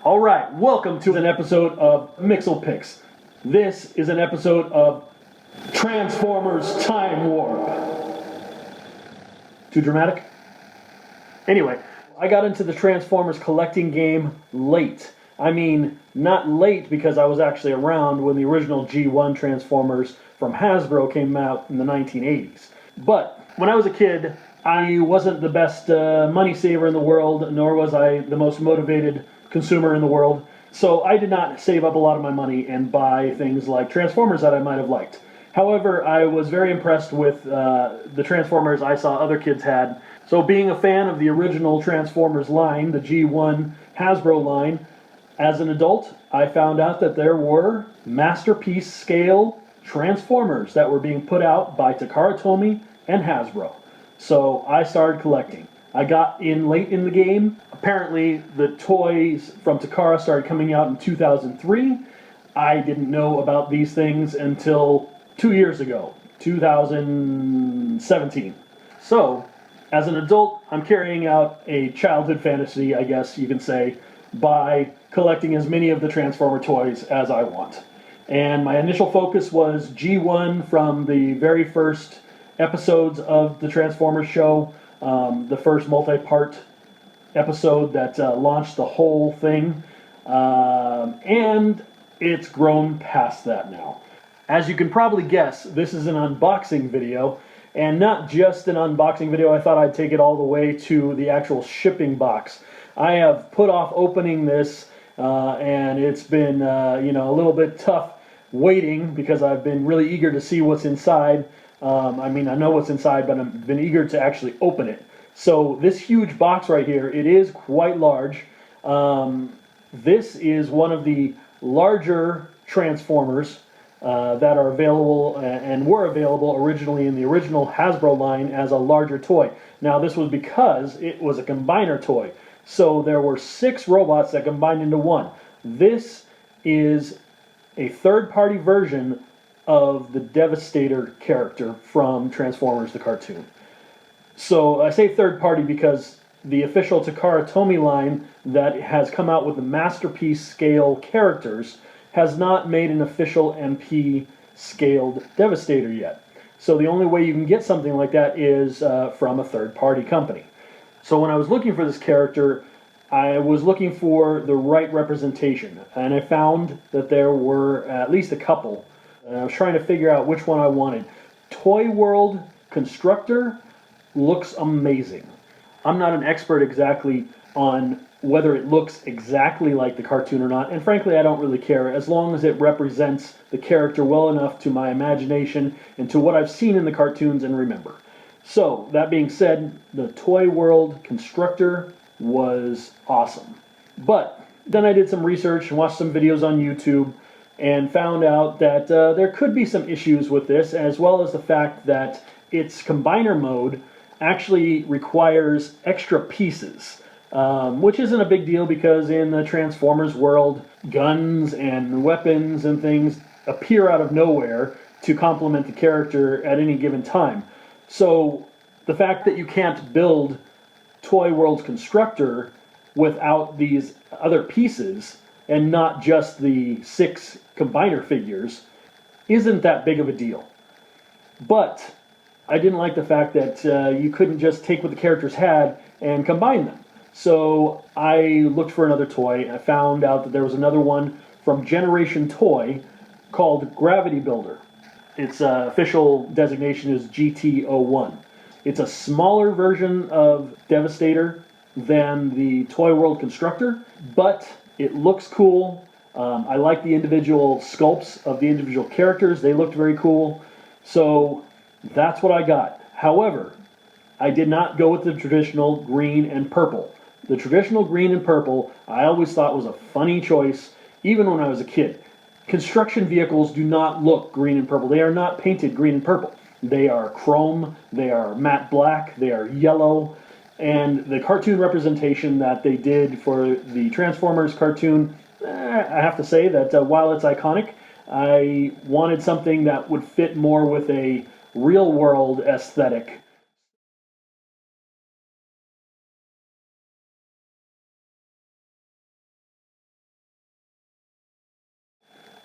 All right, welcome to an episode of Mixel Picks. This is an episode of Transformers Timewarp. Too dramatic? Anyway, I got into the Transformers collecting game late. I mean, not late because I was actually around when the original G1 Transformers from Hasbro came out in the 1980s. But when I was a kid, I wasn't the best money saver in the world, nor was I the most motivated consumer in the world. So I did not save up a lot of my money and buy things like Transformers that I might have liked. However, I was very impressed with the Transformers I saw other kids had. So being a fan of the original Transformers line, the G1 Hasbro line, as an adult, I found out that there were masterpiece scale Transformers that were being put out by Takara Tomy and Hasbro. So I started collecting. I got in late in the game. Apparently, the toys from Takara started coming out in 2003. I didn't know about these things until 2 years ago, 2017. So, as an adult, I'm carrying out a childhood fantasy, I guess you can say, by collecting as many of the Transformer toys as I want. And my initial focus was G1 from the very first episodes of the Transformers show, the first multi-part episode that launched the whole thing, and it's grown past that now. As you can probably guess, this is an unboxing video, and not just an unboxing video. I thought I'd take it all the way to the actual shipping box. I have put off opening this, and it's been a little bit tough waiting because I've been really eager to see what's inside. I know what's inside, but I've been eager to actually open it. So this huge box right here, it is quite large. This is one of the larger Transformers that are available and were available originally in the original Hasbro line as a larger toy. Now this was because it was a combiner toy. So there were 6 robots that combined into one. This is a third-party version of the Devastator character from Transformers the cartoon. So I say third party because the official Takara Tomy line that has come out with the masterpiece scale characters has not made an official MP scaled Devastator yet. So the only way you can get something like that is from a third party company. So when I was looking for this character, I was looking for the right representation, and I found that there were at least a couple. And I was trying to figure out which one I wanted. Toy World Constructor looks amazing. I'm not an expert exactly on whether it looks exactly like the cartoon or not, and frankly I don't really care as long as it represents the character well enough to my imagination and to what I've seen in the cartoons and remember. So, that being said, the Toy World Constructor was awesome. But then I did some research and watched some videos on YouTube and found out that there could be some issues with this, as well as the fact that its combiner mode actually requires extra pieces, which isn't a big deal because in the Transformers world, guns and weapons and things appear out of nowhere to complement the character at any given time. So the fact that you can't build Toy World's Constructor without these other pieces and not just the 6 combiner figures isn't that big of a deal. But I didn't like the fact that you couldn't just take what the characters had and combine them. So I looked for another toy and I found out that there was another one from Generation Toy called Gravity Builder. Its official designation is GT01. It's a smaller version of Devastator than the Toy World Constructor, but it looks cool. I like the individual sculpts of the individual characters. They looked very cool. So that's what I got. However, I did not go with the traditional green and purple. The traditional green and purple I always thought was a funny choice, even when I was a kid. Construction vehicles do not look green and purple. They are not painted green and purple. They are chrome, they are matte black, they are yellow, and the cartoon representation that they did for the Transformers cartoon, I have to say that while it's iconic, I wanted something that would fit more with a real-world aesthetic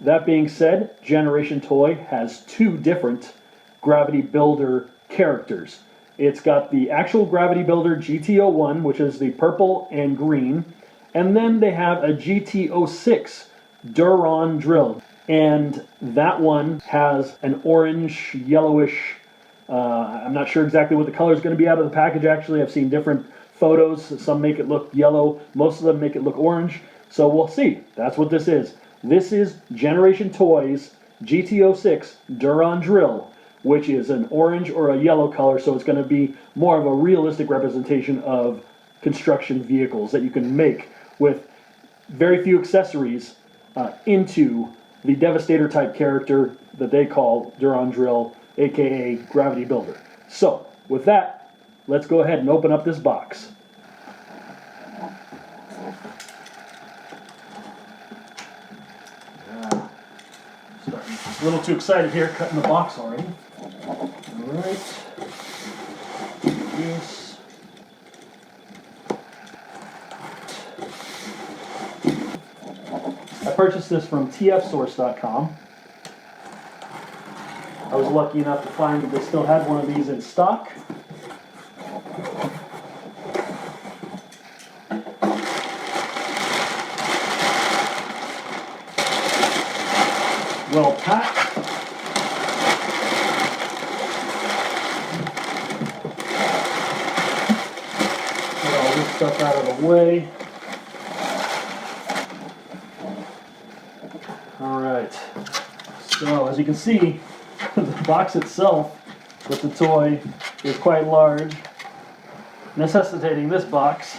That being said, Generation Toy has 2 different Gravity Builder characters. It's got the actual Gravity Builder GT01, which is the purple and green, and then they have a GT06 Duron drill. And that one has an orange, yellowish, I'm not sure exactly what the color is going to be out of the package actually. I've seen different photos. Some make it look yellow, most of them make it look orange. So we'll see. That's what this is. This is Generation Toys GT06 Duron drill, which is an orange or a yellow color, so it's going to be more of a realistic representation of construction vehicles that you can make with very few accessories into the Devastator type character that they call Duron drill, aka Gravity Builder. So, with that, let's go ahead and open up this box. Starting a little too excited here, cutting the box already. Alright. Yes. I purchased this from tfsource.com. I was lucky enough to find that they still had one of these in stock. Well packed. Get all this stuff out of the way. Alright, so as you can see, the box itself with the toy is quite large, necessitating this box.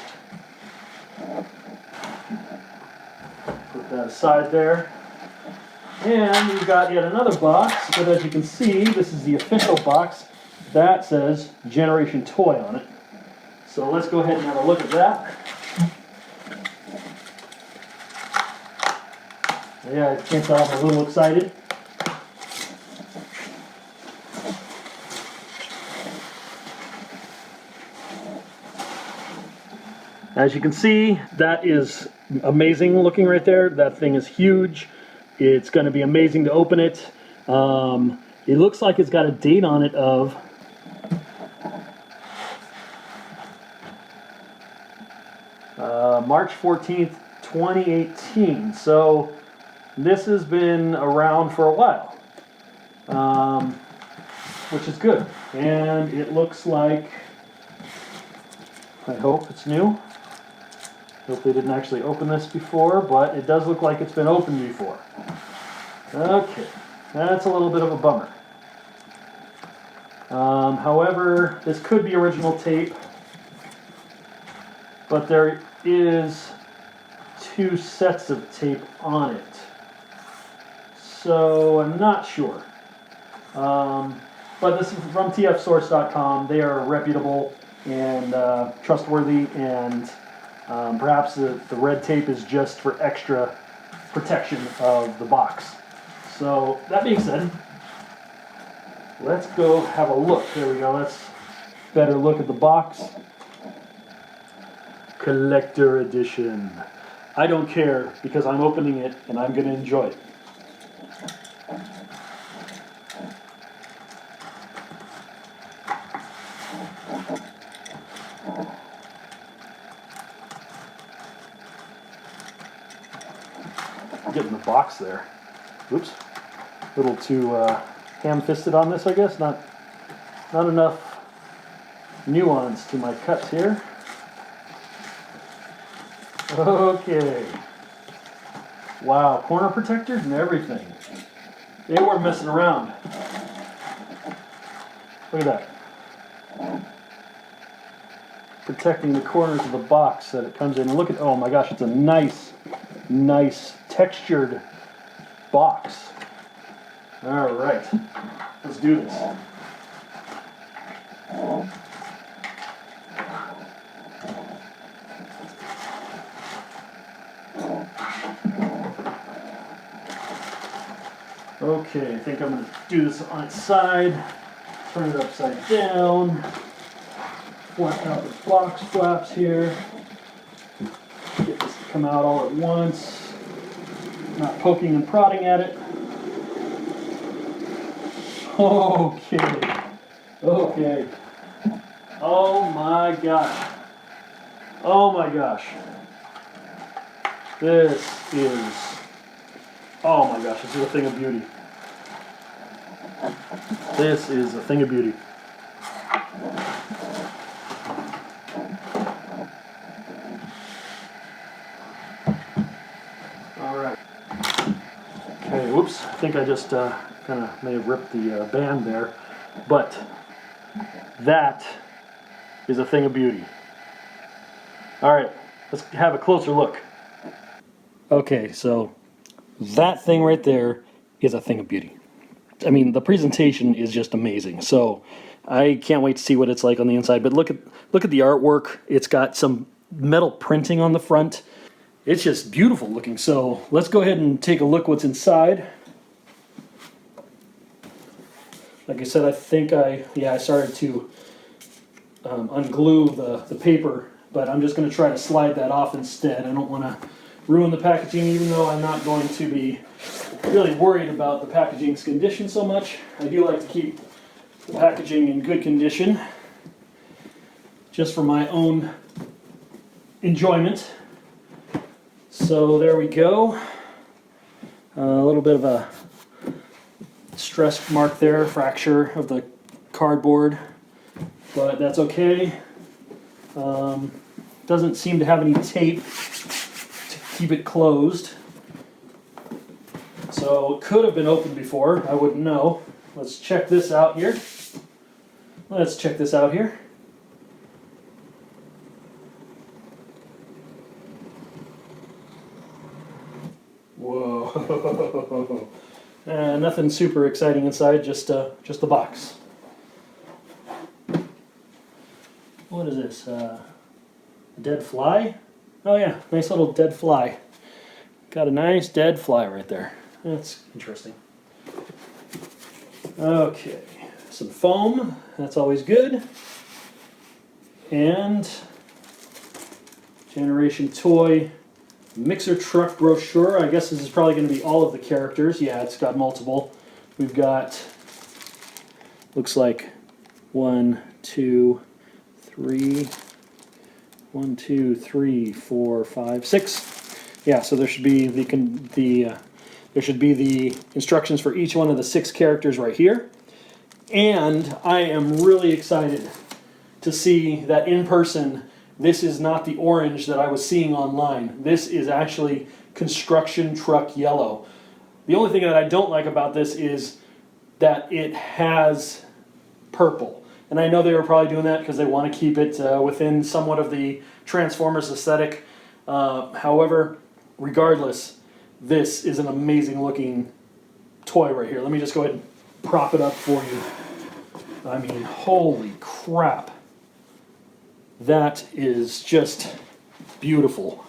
Put that aside there. And we've got yet another box, but as you can see, this is the official box that says Generation Toy on it. So let's go ahead and have a look at that. Yeah, I can't tell, I'm a little excited. As you can see, that is amazing looking right there. That thing is huge. It's going to be amazing to open it. It looks like it's got a date on it of March 14th, 2018. So this has been around for a while, which is good. And it looks like, I hope it's new. Hope they didn't actually open this before, but it does look like it's been opened before. Okay, that's a little bit of a bummer. However, this could be original tape, but there is 2 sets of tape on it. So I'm not sure. But this is from tfsource.com. They are reputable and trustworthy, and perhaps the red tape is just for extra protection of the box. So that being said, let's go have a look. There we go. Let's better look at the box. Collector edition. I don't care because I'm opening it and I'm going to enjoy it. Getting the box there. Oops. A little too ham-fisted on this, I guess. Not enough nuance to my cuts here. Okay. Wow, corner protectors and everything. They weren't messing around. Look at that. Protecting the corners of the box that it comes in. And look at, oh my gosh, it's a nice textured box. All right, let's do this. Okay, I think I'm going to do this on its side, turn it upside down, flatten out the box flaps here, get this to come out all at once. Not poking and prodding at it. Okay. Okay. Oh my gosh. Oh my gosh. This is... Oh my gosh, this is a thing of beauty. This is a thing of beauty. Alright. Okay, whoops. I think I just kind of may have ripped the band there. But that is a thing of beauty. Alright, let's have a closer look. Okay, so that thing right there is a thing of beauty. I mean, the presentation is just amazing. So I can't wait to see what it's like on the inside. But look at the artwork. It's got some metal printing on the front. It's just beautiful looking. So let's go ahead and take a look what's inside. Like I said, I think I started to unglue the paper, but I'm just going to try to slide that off instead. I don't want to ruin the packaging, even though I'm not going to be really worried about the packaging's condition so much. I do like to keep the packaging in good condition, just for my own enjoyment. So there we go. A little bit of a stress mark there, fracture of the cardboard, but that's okay. Doesn't seem to have any tape to keep it closed. So it could have been opened before, I wouldn't know. Let's check this out here. Let's check this out here. Whoa. Nothing super exciting inside, just the box. What is this? A dead fly? Oh yeah, nice little dead fly. Got a nice dead fly right there. That's interesting. Okay, some foam, that's always good. And Generation Toy Mixer Truck brochure. I guess this is probably going to be all of the characters. Yeah, it's got multiple. We've got, looks like 1, 2, 3, 1, 2, 3, 4, 5, 6. Yeah, so there should be the instructions for each one of the 6 characters right here. And I am really excited to see that in person, this is not the orange that I was seeing online. This is actually construction truck yellow. The only thing that I don't like about this is that it has purple. And I know they were probably doing that because they want to keep it within somewhat of the Transformers aesthetic. However, regardless, this is an amazing looking toy right here. Let me just go ahead and prop it up for you. I mean, holy crap. That is just beautiful.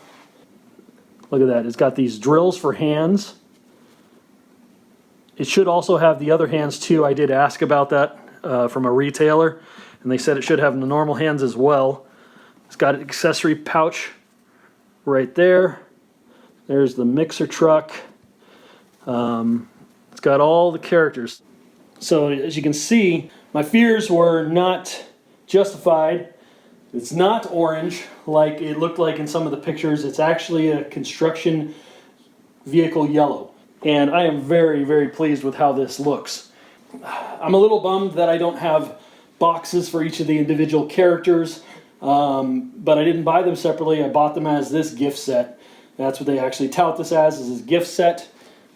Look at that. It's got these drills for hands. It should also have the other hands too. I did ask about that from a retailer, and they said it should have the normal hands as well. It's got an accessory pouch right there. There's the mixer truck. It's got all the characters. So as you can see, my fears were not justified. It's not orange like it looked like in some of the pictures. It's actually a construction vehicle yellow. And I am very, very pleased with how this looks. I'm a little bummed that I don't have boxes for each of the individual characters, but I didn't buy them separately. I bought them as this gift set. That's what they actually tout this as, is this gift set.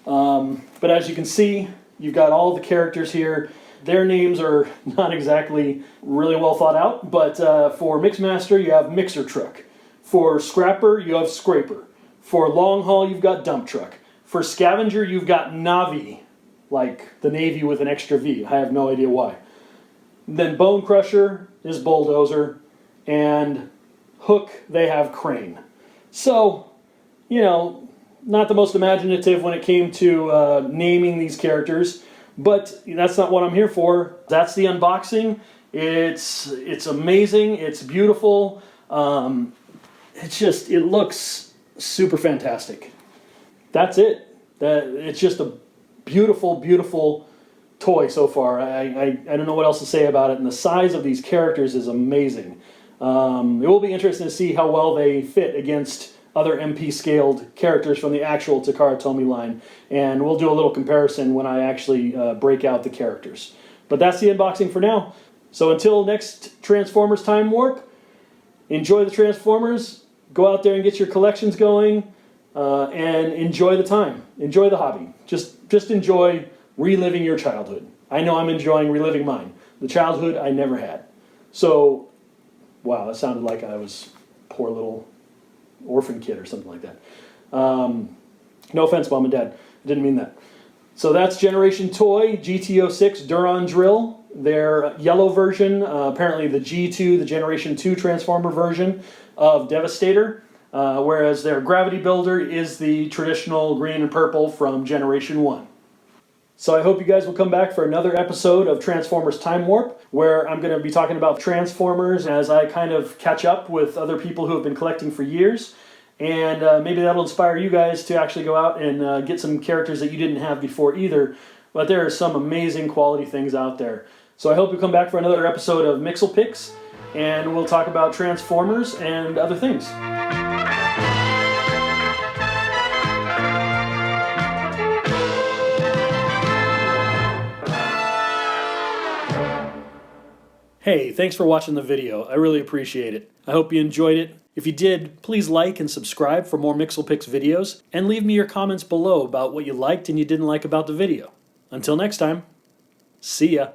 But as you can see, you've got all the characters here. Their names are not exactly really well thought out, but for Mixmaster, you have Mixer Truck. For Scrapper, you have Scraper. For Long Haul, you've got Dump Truck. For Scavenger, you've got Navi, like the Navy with an extra V. I have no idea why. Then Bone Crusher is Bulldozer, and Hook, they have Crane. So, you know, not the most imaginative when it came to naming these characters, but that's not what I'm here for. That's the unboxing. It's amazing. It's beautiful. It looks super fantastic. That's it. It's just a beautiful, beautiful toy so far. I don't know what else to say about it, and the size of these characters is amazing. It will be interesting to see how well they fit against other MP scaled characters from the actual Takara Tomy line, and we'll do a little comparison when I actually break out the characters. But that's the unboxing for now. So until next Transformers Time Warp, enjoy the Transformers, go out there and get your collections going, and enjoy the time. Enjoy the hobby. Just enjoy reliving your childhood. I know I'm enjoying reliving mine. The childhood I never had. So, wow, that sounded like I was a poor little orphan kid or something like that. No offense, Mom and Dad. I didn't mean that. So that's Generation Toy GT06 Duron Drill. Their yellow version, apparently the G2, the Generation 2 Transformer version of Devastator, whereas their Gravity Builder is the traditional green and purple from Generation 1. So I hope you guys will come back for another episode of Transformers Time Warp, where I'm going to be talking about Transformers as I kind of catch up with other people who have been collecting for years. And maybe that'll inspire you guys to actually go out and get some characters that you didn't have before either. But there are some amazing quality things out there. So I hope you come back for another episode of Mixel Picks, and we'll talk about Transformers and other things. Hey, thanks for watching the video. I really appreciate it. I hope you enjoyed it. If you did, please like and subscribe for more Mixel Picks videos, and leave me your comments below about what you liked and you didn't like about the video. Until next time, see ya.